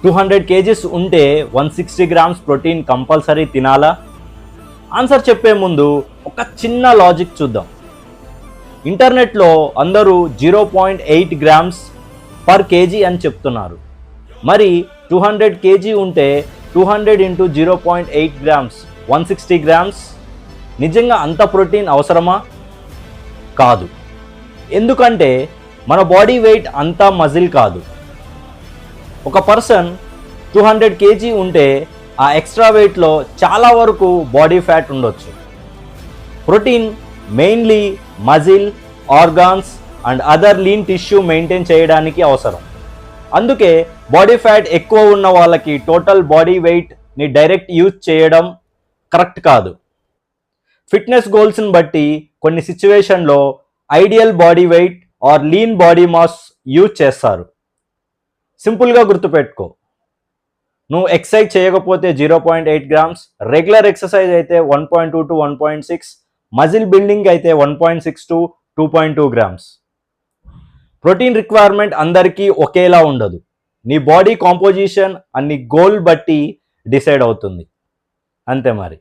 200 kgs ఉంటే 160 grams protein compulsory తినాలా? Answer చెప్పే ముందు ఒక చిన్న లాజిక్ చూద్దాం. ఇంటర్నెట్లో అందరూ 0.8 grams per kg అని చెప్తున్నారు. మరి 200 kg ఉంటే 200 into 0.8 grams 160 grams. నిజంగా అంత ప్రోటీన్ అవసరమా? కాదు. ఎందుకంటే మన బాడీ వెయిట్ అంతా మజిల్ కాదు. ఒక పర్సన్ 200 kg ఉంటే ఆ ఎక్స్ట్రా వెయిట్లో చాలా వరకు బాడీ ఫ్యాట్ ఉండొచ్చు. Protein mainly muscle, organs and other lean tissue maintain చేయడానికి అవసరం. అందుకే బాడీ ఫ్యాట్ ఎక్కువ ఉన్న వాళ్ళకి టోటల్ బాడీ వెయిట్ని డైరెక్ట్ యూజ్ చేయడం కరెక్ట్ కాదు. ఫిట్నెస్ గోల్స్ని బట్టి కొన్ని సిచ్యువేషన్లో ideal body weight or lean body mass use చేస్తారు. సింపుల్గా గుర్తుపెట్టుకో, నువ్వు ఎక్సర్సైజ్ చేయకపోతే 0.8 grams, రెగ్యులర్ ఎక్సర్సైజ్ అయితే 1.2 to 1.6, మజిల్ బిల్డింగ్ అయితే 1.6 to 2.2 grams. ప్రోటీన్ రిక్వైర్మెంట్ అందరికీ ఒకేలా ఉండదు. నీ బాడీ కాంపోజిషన్ అన్ని గోల్ బట్టి డిసైడ్ అవుతుంది. అంతే మరి.